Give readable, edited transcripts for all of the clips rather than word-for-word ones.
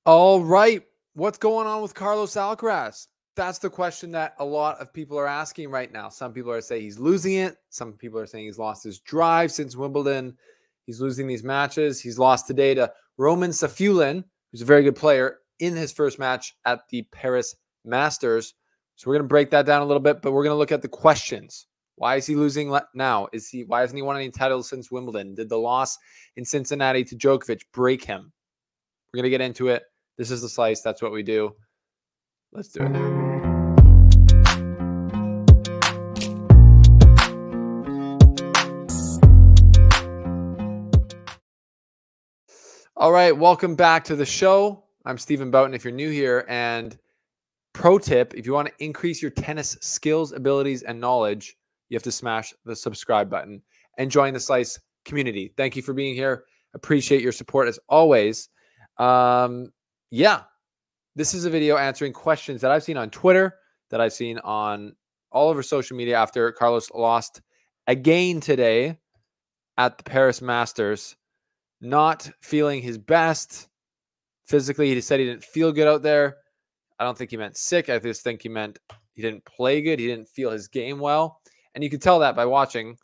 All right. What's going on with Carlos Alcaraz? That's the question that a lot of people are asking right now. Some people are saying he's losing it. Some people are saying he's lost his drive since Wimbledon. He's losing these matches. He's lost today to Roman Safiullin, who's a very good player, in his first match at the Paris Masters. So we're going to break that down a little bit, but we're going to look at the questions. Why is he losing now? Why hasn't he won any titles since Wimbledon? Did the loss in Cincinnati to Djokovic break him? We're going to get into it. This is The Slice. That's what we do. Let's do it. All right. Welcome back to the show. I'm Stephen Boughton if you're new here. And pro tip, if you want to increase your tennis skills, abilities, and knowledge, you have to smash the subscribe button and join the Slice community. Thank you for being here. Appreciate your support as always. This is a video answering questions that I've seen on Twitter, that I've seen on all over social media after Carlos lost again today at the Paris Masters. Not feeling his best physically. He said he didn't feel good out there. I don't think he meant sick. I just think he meant he didn't play good. He didn't feel his game well. And you could tell that by watching.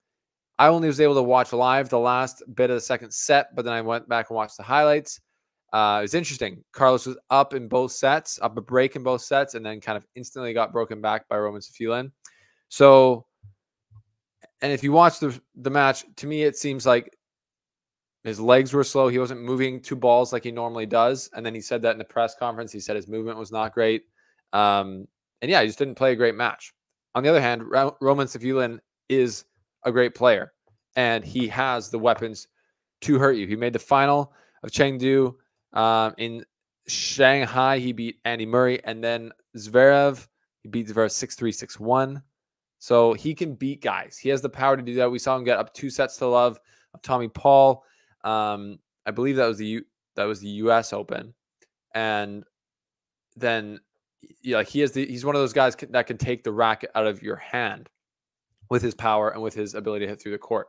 I only was able to watch live the last bit of the second set, but then I went back and watched the highlights. It was interesting. Carlos was up in both sets, up a break in both sets, and then kind of instantly got broken back by Roman Safiullin. So, and if you watch the match, to me, it seems like his legs were slow. He wasn't moving two balls like he normally does. And then he said that in the press conference. He said his movement was not great. And yeah, he just didn't play a great match. On the other hand, Roman Safiullin is a great player, and he has the weapons to hurt you. He made the final of Chengdu. In Shanghai, he beat Andy Murray, and then Zverev, he beat Zverev 6-3, 6-1. So he can beat guys. He has the power to do that. We saw him get up 2 sets to love of Tommy Paul. I believe that was the U.S. Open, and then he's one of those guys that can take the racket out of your hand with his power and with his ability to hit through the court.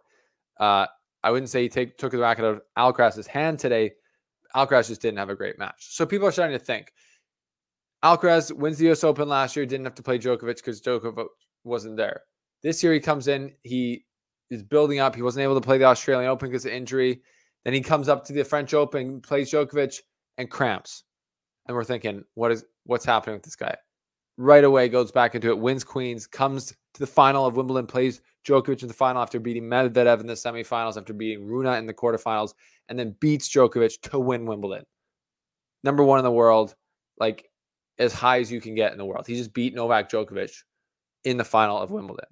I wouldn't say he took the racket out of Alcaraz's hand today. Alcaraz just didn't have a great match. So people are starting to think Alcaraz wins the U.S. Open last year, didn't have to play Djokovic because Djokovic wasn't there. This year he comes in, he is building up. He wasn't able to play the Australian Open because of injury. Then he comes up to the French Open, plays Djokovic, and cramps. And we're thinking, what's happening with this guy? Right away goes back into it, wins Queens, comes to the final of Wimbledon, plays Djokovic in the final after beating Medvedev in the semifinals, after beating Rune in the quarterfinals, and then beats Djokovic to win Wimbledon. Number 1 in the world, like as high as you can get in the world. He just beat Novak Djokovic in the final of Wimbledon.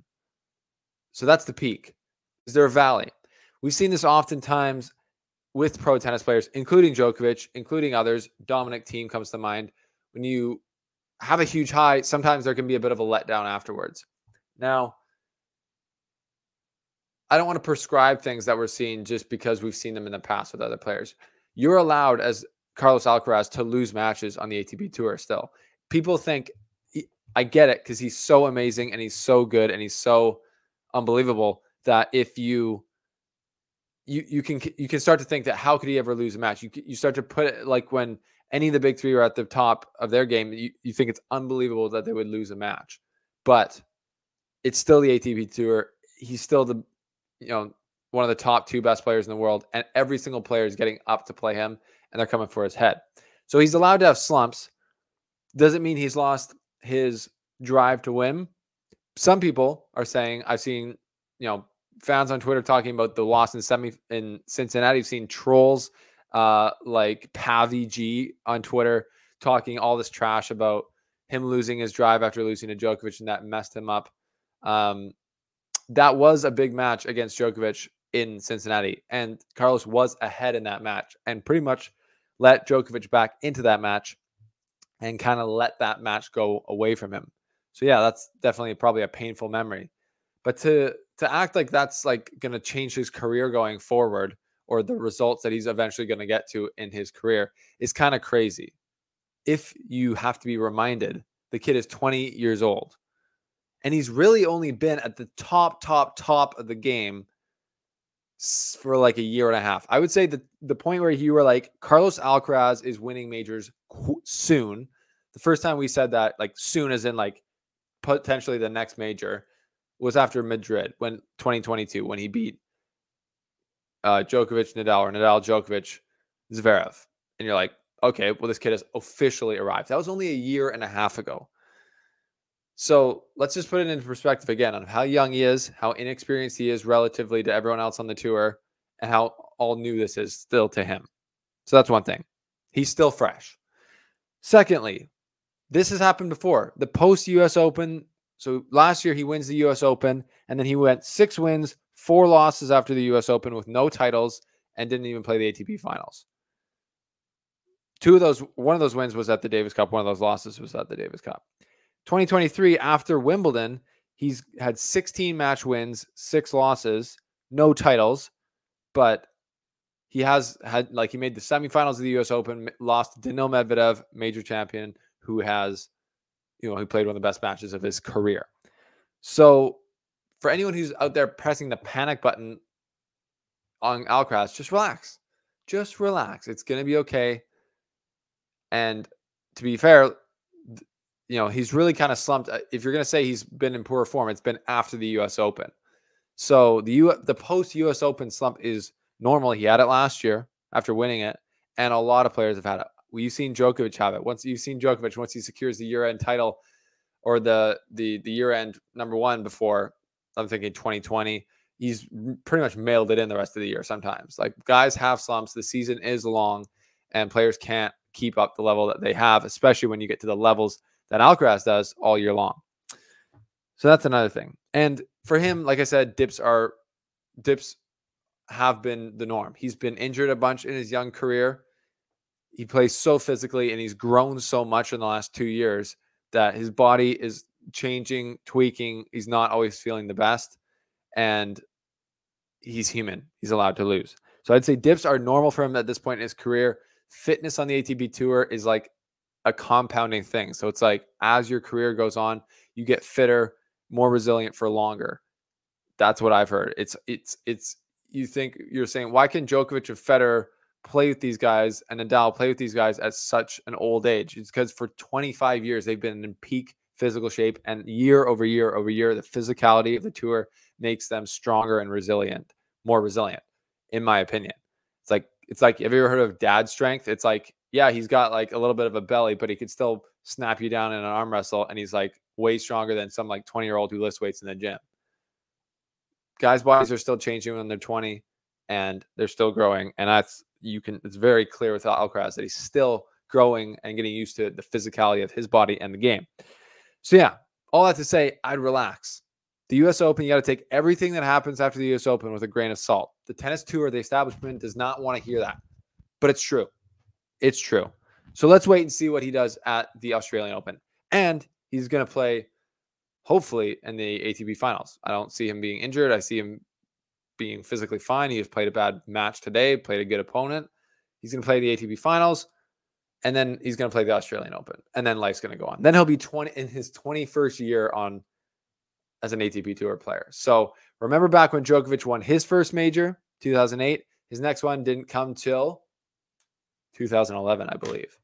So that's the peak. Is there a valley? We've seen this oftentimes with pro tennis players, including Djokovic, including others. Dominic Thiem comes to mind. When you have a huge high, sometimes there can be a bit of a letdown afterwards. Now, I don't want to prescribe things that we're seeing just because we've seen them in the past with other players. You're allowed, as Carlos Alcaraz, to lose matches on the ATP Tour still. People think, I get it, because he's so amazing and he's so good and he's so unbelievable that if you can start to think that how could he ever lose a match? You start to put it like when any of the big three are at the top of their game, you think it's unbelievable that they would lose a match. But it's still the ATP Tour. He's still one of the top 2 best players in the world, and every single player is getting up to play him, and they're coming for his head. So he's allowed to have slumps. Doesn't mean he's lost his drive to win. Some people are saying, I've seen, fans on Twitter talking about the loss in Cincinnati. I've seen trolls like Pavi G on Twitter talking all this trash about him losing his drive after losing to Djokovic, and that messed him up. That was a big match against Djokovic in Cincinnati, and Carlos was ahead in that match and pretty much let Djokovic back into that match and kind of let that match go away from him. So yeah, that's definitely probably a painful memory. But to act like that's like going to change his career going forward, or the results that he's eventually going to get to in his career, is kind of crazy. If you have to be reminded, the kid is 20 years old. And he's really only been at the top of the game for like a year and a half. I would say that the point where you were like, Carlos Alcaraz is winning majors soon. The first time we said that, like soon as in like potentially the next major, was after Madrid, when 2022, when he beat Djokovic, Nadal, or Nadal, Djokovic, Zverev. And you're like, okay, well, this kid has officially arrived. That was only a year and a half ago. So let's just put it into perspective again on how young he is, how inexperienced he is relatively to everyone else on the tour, and how all new this is still to him. So that's one thing. He's still fresh. Secondly, this has happened before. The post-US Open. So last year he wins the US Open, and then he went 6 wins, 4 losses after the US Open with no titles and didn't even play the ATP finals. One of those wins was at the Davis Cup. One of those losses was at the Davis Cup. 2023, after Wimbledon, he's had 16 match wins, 6 losses, no titles, but he has had, like, he made the semifinals of the US Open, lost to Daniil Medvedev, major champion, who has, who played one of the best matches of his career. So for anyone who's out there pressing the panic button on Alcaraz, just relax. Just relax. It's going to be okay. And to be fair, he's really kind of slumped. If you're going to say he's been in poor form, it's been after the US Open. So the post-US Open slump is normal. He had it last year after winning it, and a lot of players have had it. You've seen Djokovic have it. Once he secures the year-end title or the year-end number 1 before, I'm thinking 2020, he's pretty much mailed it in the rest of the year sometimes. Like, guys have slumps. The season is long, and players can't keep up the level that they have, especially when you get to the levels that Alcaraz does all year long. So that's another thing. And for him, like I said, dips have been the norm. He's been injured a bunch in his young career. He plays so physically, and he's grown so much in the last 2 years that his body is changing, tweaking. He's not always feeling the best, and he's human. He's allowed to lose. So I'd say dips are normal for him at this point in his career. Fitness on the ATP Tour is like a compounding thing. So it's like, as your career goes on, you get fitter, more resilient for longer. That's what I've heard. You're saying, why can Djokovic and Federer play with these guys and Nadal play with these guys at such an old age? It's because for 25 years, they've been in peak physical shape, and year over year over year, the physicality of the tour makes them stronger and more resilient, in my opinion. It's like, have you ever heard of dad strength? It's like, yeah, he's got like a little bit of a belly, but he could still snap you down in an arm wrestle, and he's like way stronger than some like 20-year-old who lifts weights in the gym. Guys' bodies are still changing when they're 20, and they're still growing, and it's very clear with Alcaraz that he's still growing and getting used to the physicality of his body and the game. So yeah, all that to say, I'd relax. The US Open, you got to take everything that happens after the US Open with a grain of salt. The tennis tour, the establishment, does not want to hear that, but it's true. It's true. So let's wait and see what he does at the Australian Open. And he's going to play, hopefully, in the ATP finals. I don't see him being injured. I see him being physically fine. He has played a bad match today, played a good opponent. He's going to play the ATP finals, and then he's going to play the Australian Open, and then life's going to go on. Then he'll be in his 21st year as an ATP Tour player. So remember back when Djokovic won his first major, 2008. His next one didn't come till 2011, I believe.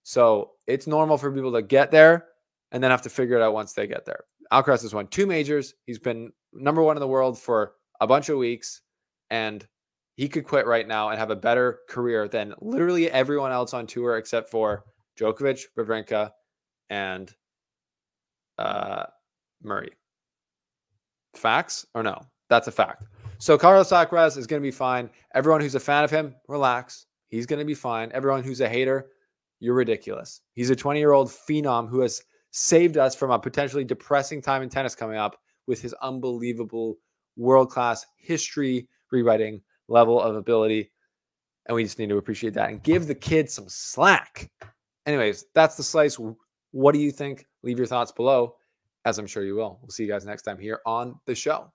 So it's normal for people to get there and then have to figure it out once they get there. Alcaraz has won 2 majors. He's been number 1 in the world for a bunch of weeks, and he could quit right now and have a better career than literally everyone else on tour except for Djokovic, Wawrinka, and Murray. Facts or no? That's a fact. So Carlos Alcaraz is going to be fine. Everyone who's a fan of him, relax. He's going to be fine. Everyone who's a hater, you're ridiculous. He's a 20-year-old phenom who has saved us from a potentially depressing time in tennis coming up with his unbelievable world-class history rewriting level of ability. And we just need to appreciate that and give the kid some slack. Anyways, that's the slice. What do you think? Leave your thoughts below, as I'm sure you will. We'll see you guys next time here on the show.